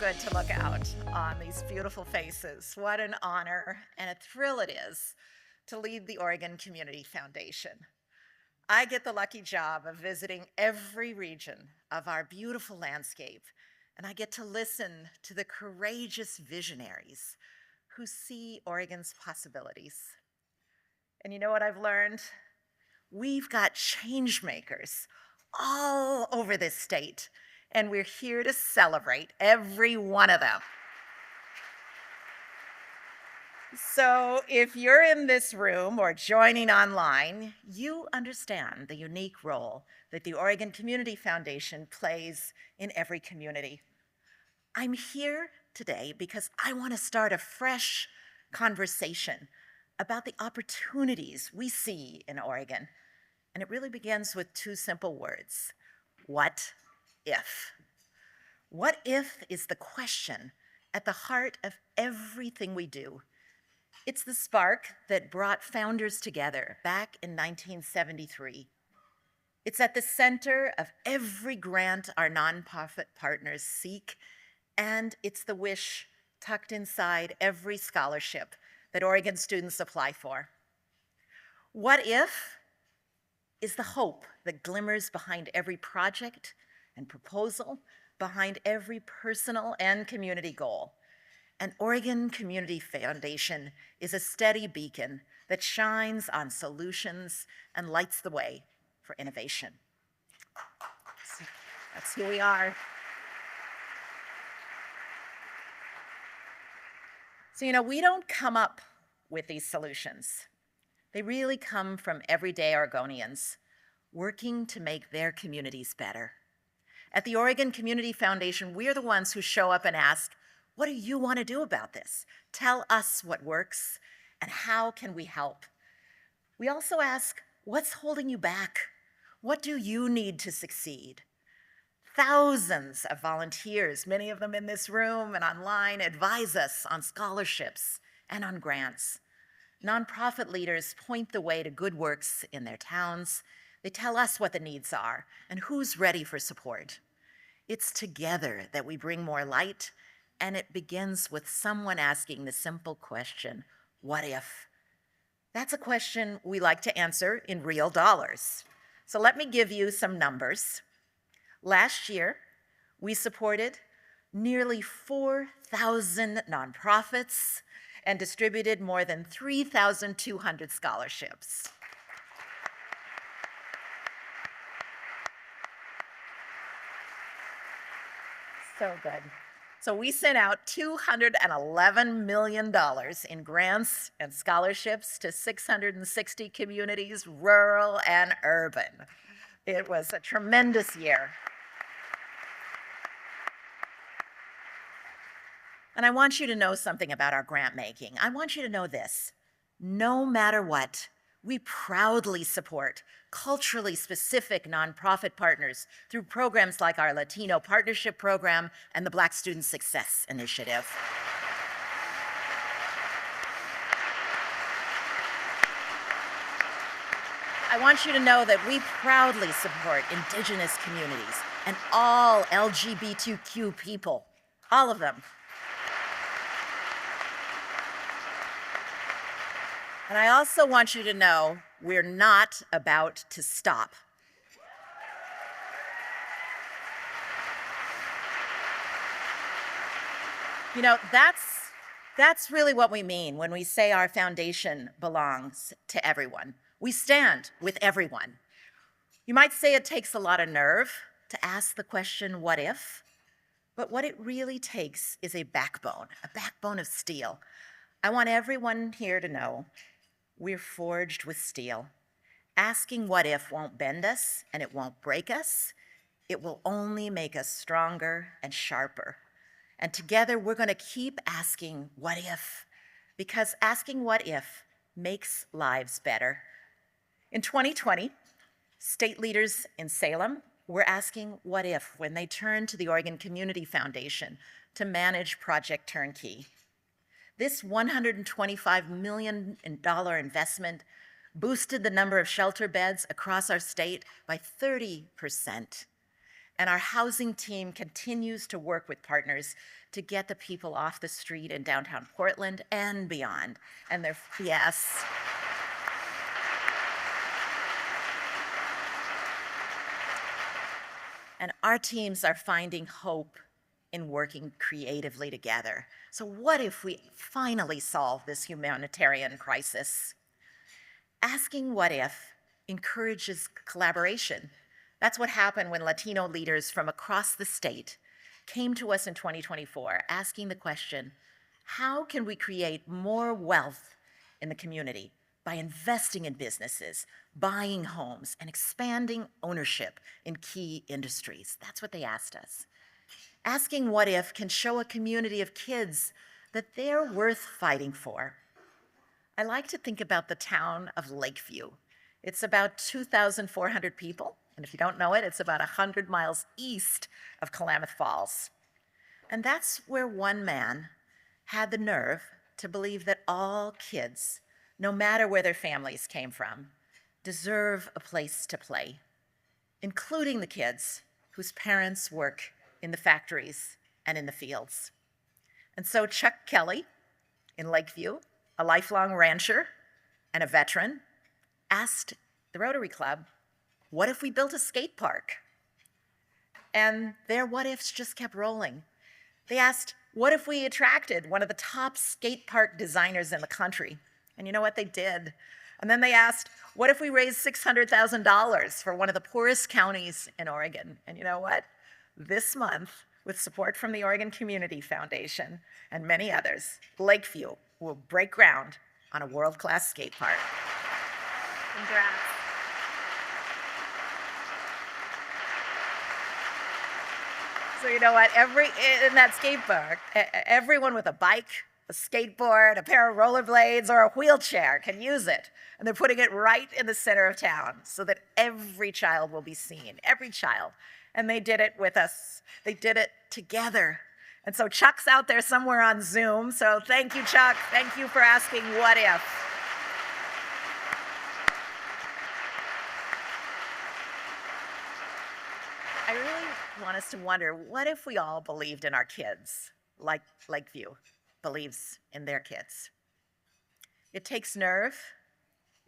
good to look out on these beautiful faces. What an honor and a thrill it is to lead the Oregon Community Foundation. I get the lucky job of visiting every region of our beautiful landscape, and I get to listen to the courageous visionaries who see Oregon's possibilities. And you know what I've learned? We've got changemakers all over this state, and we're here to celebrate every one of them. So if you're in this room or joining online, you understand the unique role that the Oregon Community Foundation plays in every community. I'm here today because I want to start a fresh conversation about the opportunities we see in Oregon. And it really begins with two simple words: what if? What if is the question at the heart of everything we do. It's the spark that brought founders together back in 1973. It's at the center of every grant our nonprofit partners seek, and it's the wish tucked inside every scholarship that Oregon students apply for. What if is the hope that glimmers behind every project and proposal, behind every personal and community goal. And Oregon Community Foundation is a steady beacon that shines on solutions and lights the way for innovation. That's who we are. So, we don't come up with these solutions. They really come from everyday Oregonians working to make their communities better. At the Oregon Community Foundation, we're the ones who show up and ask, what do you want to do about this? Tell us what works and how can we help? We also ask, what's holding you back? What do you need to succeed? Thousands of volunteers, many of them in this room and online, advise us on scholarships and on grants. Nonprofit leaders point the way to good works in their towns. They tell us what the needs are and who's ready for support. It's together that we bring more light, and it begins with someone asking the simple question, what if? That's a question we like to answer in real dollars. So let me give you some numbers. Last year, we supported nearly 4,000 nonprofits and distributed more than 3,200 scholarships. So good. So we sent out $211 million in grants and scholarships to 660 communities, rural and urban. It was a tremendous year. And I want you to know something about our grant making. I want you to know this: no matter what, we proudly support culturally specific nonprofit partners through programs like our Latino Partnership Program and the Black Student Success Initiative. I want you to know that we proudly support Indigenous communities and all LGBTQ people, all of them. And I also want you to know we're not about to stop. That's really what we mean when we say our foundation belongs to everyone. We stand with everyone. You might say it takes a lot of nerve to ask the question, what if? But what it really takes is a backbone of steel. I want everyone here to know we're forged with steel. Asking what if won't bend us and it won't break us. It will only make us stronger and sharper. And together we're going to keep asking what if, because asking what if makes lives better. In 2020, state leaders in Salem were asking what if when they turned to the Oregon Community Foundation to manage Project Turnkey. This $125 million investment boosted the number of shelter beds across our state by 30%. And our housing team continues to work with partners to get the people off the street in downtown Portland and beyond. And they're, yes. And our teams are finding hope in working creatively together. So what if we finally solve this humanitarian crisis? Asking what if encourages collaboration. That's what happened when Latino leaders from across the state came to us in 2024 asking the question, how can we create more wealth in the community by investing in businesses, buying homes, and expanding ownership in key industries? That's what they asked us. Asking what if can show a community of kids that they're worth fighting for. I like to think about the town of Lakeview. It's about 2,400 people, and if you don't know it, it's about 100 miles east of Klamath Falls. And that's where one man had the nerve to believe that all kids, no matter where their families came from, deserve a place to play, including the kids whose parents work in the factories and in the fields. And so Chuck Kelly in Lakeview, a lifelong rancher and a veteran, asked the Rotary Club, what if we built a skate park? And their what ifs just kept rolling. They asked, what if we attracted one of the top skate park designers in the country? And you know what they did? And then they asked, what if we raised $600,000 for one of the poorest counties in Oregon? And you know what? This month, with support from the Oregon Community Foundation and many others, Lakeview will break ground on a world-class skate park. Congrats. So you know what, in that skate park, everyone with a bike, a skateboard, a pair of rollerblades, or a wheelchair can use it. And they're putting it right in the center of town so that every child will be seen, every child. And they did it with us. They did it together. And so Chuck's out there somewhere on Zoom. So thank you, Chuck. Thank you for asking what if. I really want us to wonder, what if we all believed in our kids, like Lakeview believes in their kids? It takes nerve,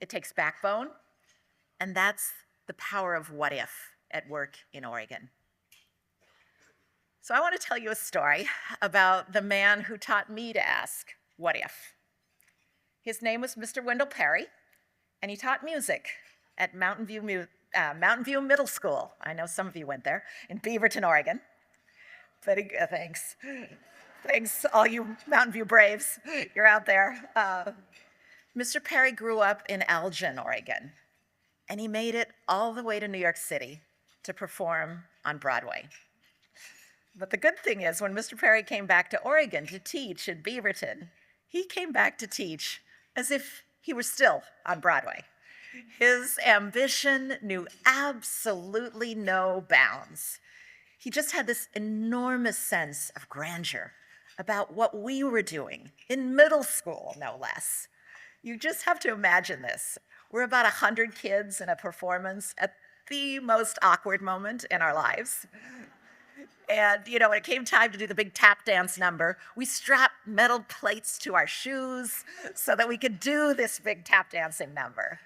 it takes backbone, and that's the power of what if at work in Oregon. So I want to tell you a story about the man who taught me to ask, what if? His name was Mr. Wendell Perry, and he taught music at Mountain View Middle School. I know some of you went there, in Beaverton, Oregon. But thanks. Thanks, all you Mountain View Braves. You're out there. Mr. Perry grew up in Elgin, Oregon, and he made it all the way to New York City to perform on Broadway. But the good thing is, when Mr. Perry came back to Oregon to teach in Beaverton, he came back to teach as if he were still on Broadway. His ambition knew absolutely no bounds. He just had this enormous sense of grandeur about what we were doing in middle school, no less. You just have to imagine this. We're about 100 kids in a performance at the most awkward moment in our lives. And, you know, when it came time to do the big tap dance number, we strapped metal plates to our shoes so that we could do this big tap dancing number.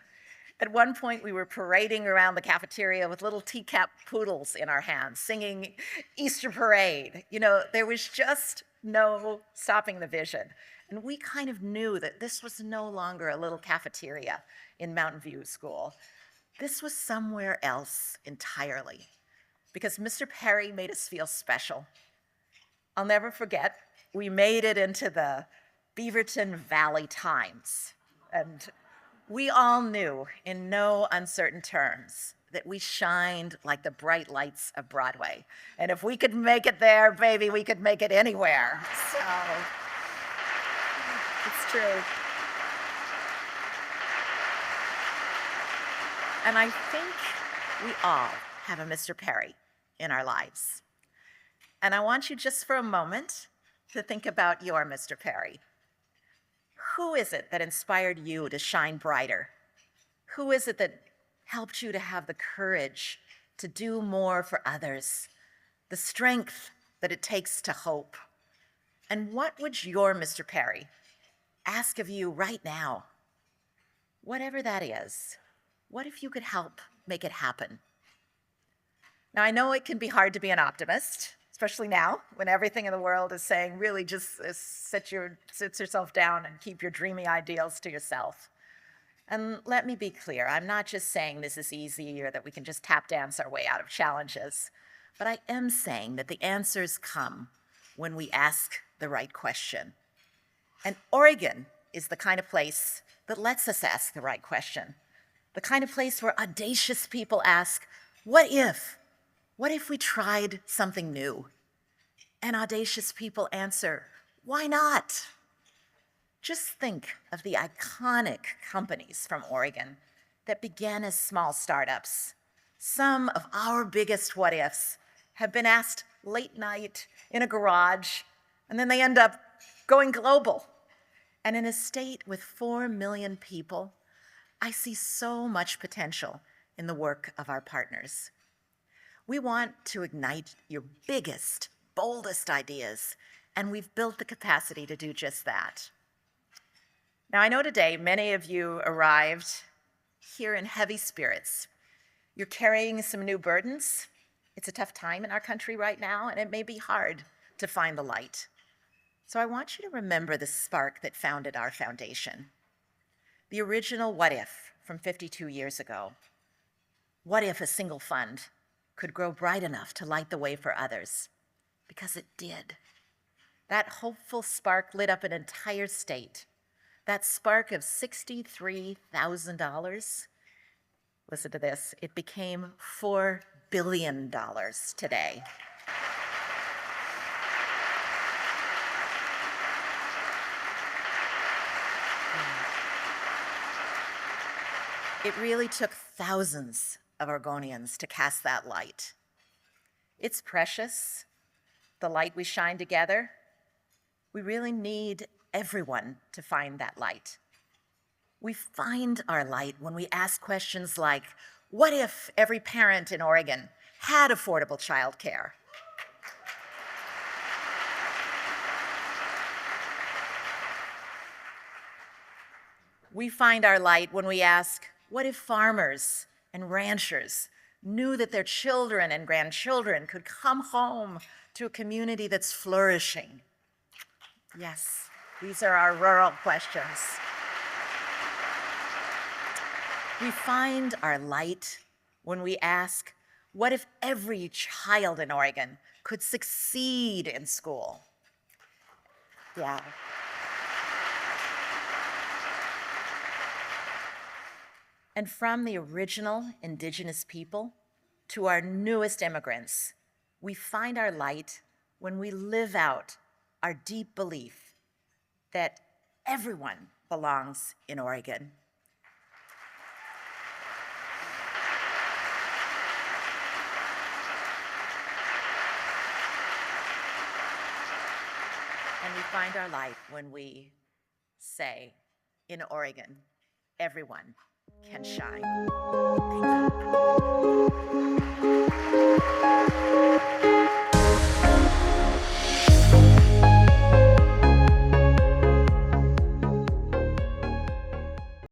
At one point, we were parading around the cafeteria with little teacup poodles in our hands, singing Easter Parade. You know, there was just no stopping the vision. And we kind of knew that this was no longer a little cafeteria in Mountain View School. This was somewhere else entirely, because Mr. Perry made us feel special. I'll never forget, we made it into the Beaverton Valley Times, and we all knew in no uncertain terms that we shined like the bright lights of Broadway. And if we could make it there, baby, we could make it anywhere. So, it's true. And I think we all have a Mr. Perry in our lives. And I want you just for a moment to think about your Mr. Perry. Who is it that inspired you to shine brighter? Who is it that helped you to have the courage to do more for others the strength that it takes to hope. And what would your Mr. Perry ask of you right now? Whatever that is, what if you could help make it happen? Now, I know it can be hard to be an optimist, especially now when everything in the world is saying really just sit yourself down and keep your dreamy ideals to yourself. And let me be clear, I'm not just saying this is easy or that we can just tap dance our way out of challenges, but I am saying that the answers come when we ask the right question. And Oregon is the kind of place that lets us ask the right question, the kind of place where audacious people ask, what if? What if we tried something new? And audacious people answer, why not? Just think of the iconic companies from Oregon that began as small startups. Some of our biggest what ifs have been asked late night in a garage, and then they end up going global. And in a state with 4 million people, I see so much potential in the work of our partners. We want to ignite your biggest, boldest ideas, and we've built the capacity to do just that. Now, I know today many of you arrived here in heavy spirits. You're carrying some new burdens. It's a tough time in our country right now, and it may be hard to find the light. So I want you to remember the spark that founded our foundation. The original what if from 52 years ago. What if a single fund could grow bright enough to light the way for others? Because it did. That hopeful spark lit up an entire state. That spark of $63,000, listen to this, it became $4 billion today. It really took thousands of Oregonians to cast that light. It's precious, the light we shine together. We really need everyone to find that light. We find our light when we ask questions like, what if every parent in Oregon had affordable childcare? We find our light when we ask, what if farmers and ranchers knew that their children and grandchildren could come home to a community that's flourishing? Yes, these are our rural questions. We find our light when we ask, what if every child in Oregon could succeed in school? Yeah. And from the original Indigenous people to our newest immigrants, we find our light when we live out our deep belief that everyone belongs in Oregon. And we find our light when we say, in Oregon, everyone can shine. Thank you.